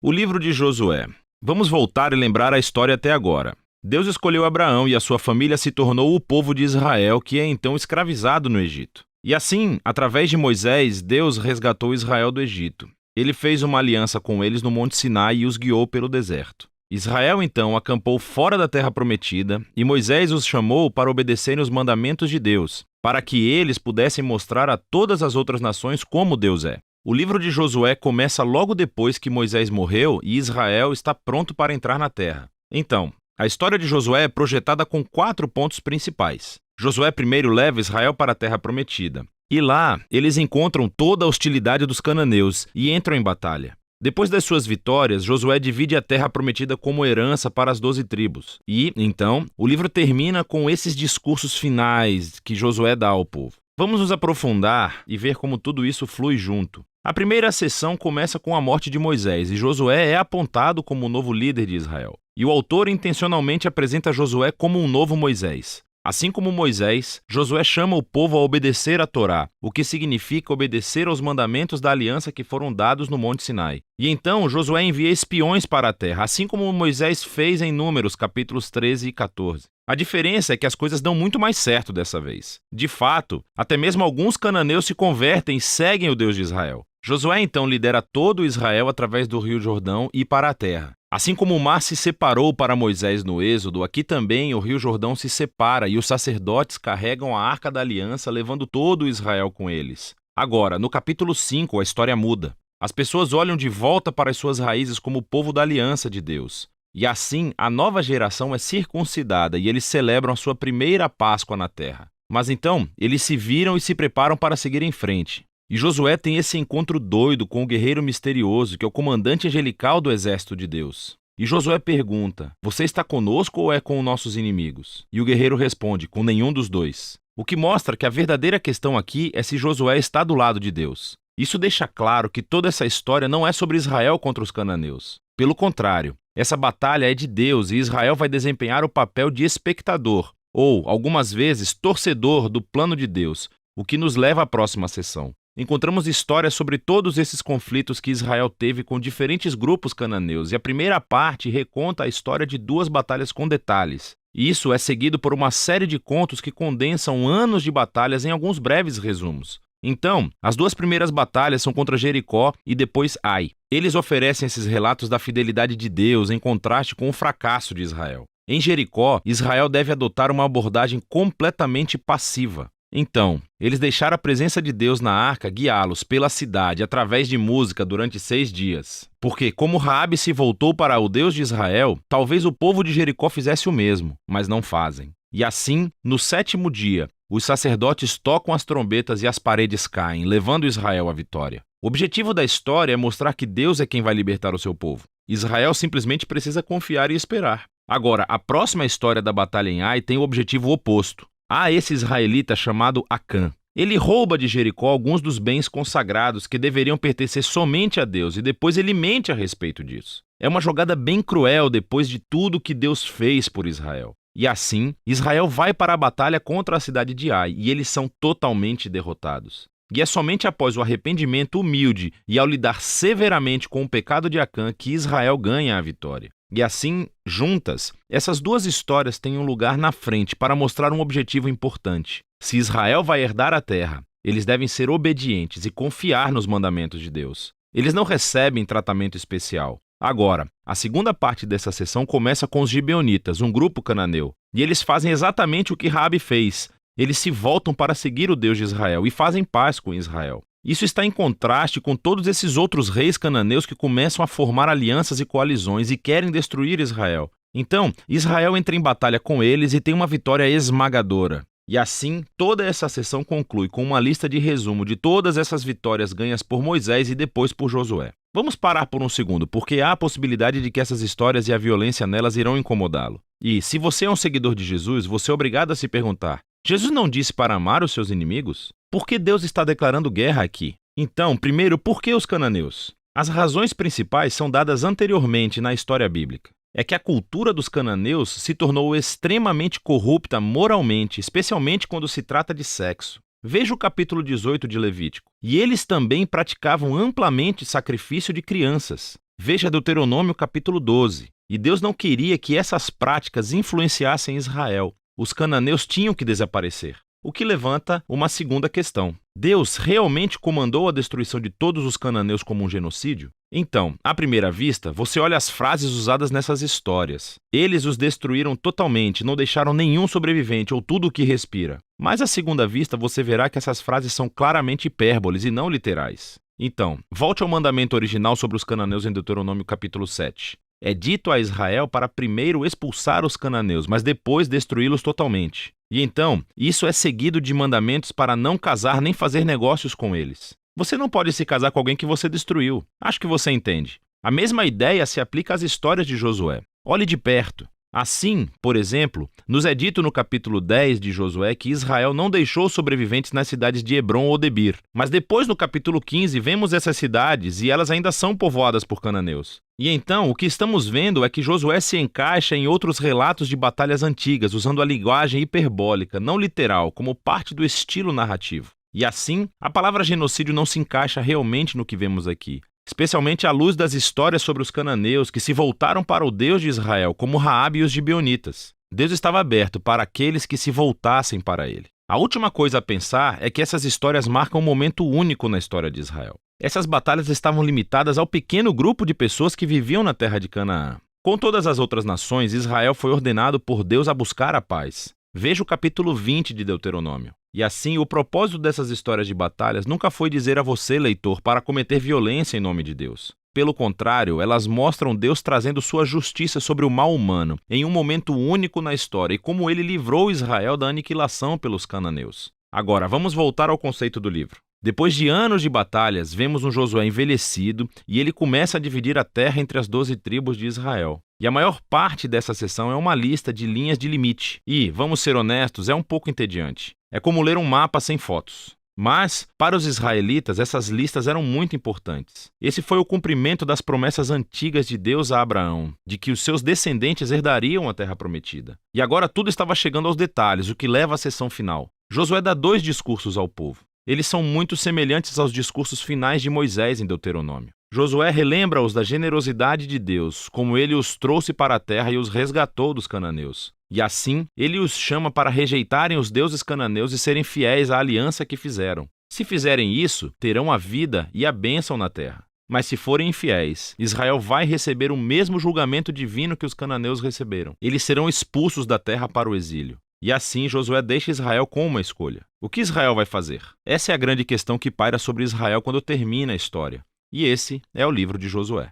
O livro de Josué. Vamos voltar e lembrar a história até agora. Deus escolheu Abraão e a sua família se tornou o povo de Israel, que é então escravizado no Egito. E assim, através de Moisés, Deus resgatou Israel do Egito. Ele fez uma aliança com eles no Monte Sinai e os guiou pelo deserto. Israel então acampou fora da terra prometida e Moisés os chamou para obedecerem os mandamentos de Deus, para que eles pudessem mostrar a todas as outras nações como Deus é. O livro de Josué começa logo depois que Moisés morreu e Israel está pronto para entrar na terra. Então, a história de Josué é projetada com 4 pontos principais. Josué primeiro leva Israel para a terra prometida. E lá, eles encontram toda a hostilidade dos cananeus e entram em batalha. Depois das suas vitórias, Josué divide a terra prometida como herança para as 12 tribos. E, então, o livro termina com esses discursos finais que Josué dá ao povo. Vamos nos aprofundar e ver como tudo isso flui junto. A primeira sessão começa com a morte de Moisés e Josué é apontado como o novo líder de Israel. E o autor intencionalmente apresenta Josué como um novo Moisés. Assim como Moisés, Josué chama o povo a obedecer a Torá, o que significa obedecer aos mandamentos da aliança que foram dados no Monte Sinai. E então Josué envia espiões para a terra, assim como Moisés fez em Números, capítulos 13 e 14. A diferença é que as coisas dão muito mais certo dessa vez. De fato, até mesmo alguns cananeus se convertem e seguem o Deus de Israel. Josué então lidera todo Israel através do Rio Jordão e para a terra. Assim como o mar se separou para Moisés no Êxodo, aqui também o Rio Jordão se separa e os sacerdotes carregam a Arca da Aliança, levando todo Israel com eles. Agora, no capítulo 5, a história muda. As pessoas olham de volta para as suas raízes como o povo da aliança de Deus. E assim, a nova geração é circuncidada e eles celebram a sua primeira Páscoa na terra. Mas então, eles se viram e se preparam para seguir em frente. E Josué tem esse encontro doido com o guerreiro misterioso, que é o comandante angelical do exército de Deus. E Josué pergunta: você está conosco ou é com nossos inimigos? E o guerreiro responde: com nenhum dos dois. O que mostra que a verdadeira questão aqui é se Josué está do lado de Deus. Isso deixa claro que toda essa história não é sobre Israel contra os cananeus. Pelo contrário, essa batalha é de Deus e Israel vai desempenhar o papel de espectador, ou, algumas vezes, torcedor do plano de Deus, o que nos leva à próxima sessão. Encontramos histórias sobre todos esses conflitos que Israel teve com diferentes grupos cananeus, e a primeira parte reconta a história de 2 batalhas com detalhes. E isso é seguido por uma série de contos que condensam anos de batalhas em alguns breves resumos. Então, as 2 primeiras batalhas são contra Jericó e depois Ai. Eles oferecem esses relatos da fidelidade de Deus em contraste com o fracasso de Israel. Em Jericó, Israel deve adotar uma abordagem completamente passiva. Então, eles deixaram a presença de Deus na arca guiá-los pela cidade através de música durante 6 dias. Porque, como Raabe se voltou para o Deus de Israel, talvez o povo de Jericó fizesse o mesmo, mas não fazem. E assim, no 7º dia, os sacerdotes tocam as trombetas e as paredes caem, levando Israel à vitória. O objetivo da história é mostrar que Deus é quem vai libertar o seu povo. Israel simplesmente precisa confiar e esperar. Agora, a próxima história da batalha em Ai tem o objetivo oposto. Há esse israelita chamado Acã. Ele rouba de Jericó alguns dos bens consagrados que deveriam pertencer somente a Deus e depois ele mente a respeito disso. É uma jogada bem cruel depois de tudo que Deus fez por Israel. E assim, Israel vai para a batalha contra a cidade de Ai e eles são totalmente derrotados. E é somente após o arrependimento humilde e ao lidar severamente com o pecado de Acã que Israel ganha a vitória. E assim, juntas, essas 2 histórias têm um lugar na frente para mostrar um objetivo importante. Se Israel vai herdar a terra, eles devem ser obedientes e confiar nos mandamentos de Deus. Eles não recebem tratamento especial. Agora, a segunda parte dessa sessão começa com os gibeonitas, um grupo cananeu. E eles fazem exatamente o que Raabe fez. Eles se voltam para seguir o Deus de Israel e fazem paz com Israel. Isso está em contraste com todos esses outros reis cananeus que começam a formar alianças e coalizões e querem destruir Israel. Então, Israel entra em batalha com eles e tem uma vitória esmagadora. E assim, toda essa sessão conclui com uma lista de resumo de todas essas vitórias ganhas por Moisés e depois por Josué. Vamos parar por um segundo, porque há a possibilidade de que essas histórias e a violência nelas irão incomodá-lo. E, se você é um seguidor de Jesus, você é obrigado a se perguntar: Jesus não disse para amar os seus inimigos? Por que Deus está declarando guerra aqui? Então, primeiro, por que os cananeus? As razões principais são dadas anteriormente na história bíblica. É que a cultura dos cananeus se tornou extremamente corrupta moralmente, especialmente quando se trata de sexo. Veja o capítulo 18 de Levítico. E eles também praticavam amplamente sacrifício de crianças. Veja Deuteronômio capítulo 12. E Deus não queria que essas práticas influenciassem Israel. Os cananeus tinham que desaparecer. O que levanta uma segunda questão. Deus realmente comandou a destruição de todos os cananeus como um genocídio? Então, à primeira vista, você olha as frases usadas nessas histórias. Eles os destruíram totalmente, não deixaram nenhum sobrevivente ou tudo o que respira. Mas à segunda vista, você verá que essas frases são claramente hipérboles e não literais. Então, volte ao mandamento original sobre os cananeus em Deuteronômio capítulo 7. É dito a Israel para primeiro expulsar os cananeus, mas depois destruí-los totalmente. E então, isso é seguido de mandamentos para não casar nem fazer negócios com eles. Você não pode se casar com alguém que você destruiu. Acho que você entende. A mesma ideia se aplica às histórias de Josué. Olhe de perto. Assim, por exemplo, nos é dito no capítulo 10 de Josué que Israel não deixou sobreviventes nas cidades de Hebrom ou Debir. Mas depois, no capítulo 15, vemos essas cidades e elas ainda são povoadas por cananeus. E então, o que estamos vendo é que Josué se encaixa em outros relatos de batalhas antigas, usando a linguagem hiperbólica, não literal, como parte do estilo narrativo. E assim, a palavra genocídio não se encaixa realmente no que vemos aqui. Especialmente à luz das histórias sobre os cananeus que se voltaram para o Deus de Israel, como Raabe e os gibeonitas. Deus estava aberto para aqueles que se voltassem para ele. A última coisa a pensar é que essas histórias marcam um momento único na história de Israel. Essas batalhas estavam limitadas ao pequeno grupo de pessoas que viviam na terra de Canaã. Com todas as outras nações, Israel foi ordenado por Deus a buscar a paz. Veja o capítulo 20 de Deuteronômio. E assim, o propósito dessas histórias de batalhas nunca foi dizer a você, leitor, para cometer violência em nome de Deus. Pelo contrário, elas mostram Deus trazendo sua justiça sobre o mal humano, em um momento único na história, e como ele livrou Israel da aniquilação pelos cananeus. Agora, vamos voltar ao conceito do livro. Depois de anos de batalhas, vemos um Josué envelhecido e ele começa a dividir a terra entre as 12 tribos de Israel. E a maior parte dessa seção é uma lista de linhas de limite. E, vamos ser honestos, é um pouco entediante. É como ler um mapa sem fotos. Mas, para os israelitas, essas listas eram muito importantes. Esse foi o cumprimento das promessas antigas de Deus a Abraão, de que os seus descendentes herdariam a terra prometida. E agora tudo estava chegando aos detalhes, o que leva à seção final. Josué dá 2 discursos ao povo. Eles são muito semelhantes aos discursos finais de Moisés em Deuteronômio. Josué relembra-os da generosidade de Deus, como ele os trouxe para a terra e os resgatou dos cananeus. E assim, ele os chama para rejeitarem os deuses cananeus e serem fiéis à aliança que fizeram. Se fizerem isso, terão a vida e a bênção na terra. Mas se forem infiéis, Israel vai receber o mesmo julgamento divino que os cananeus receberam. Eles serão expulsos da terra para o exílio. E assim Josué deixa Israel com uma escolha. O que Israel vai fazer? Essa é a grande questão que paira sobre Israel quando termina a história. E esse é o livro de Josué.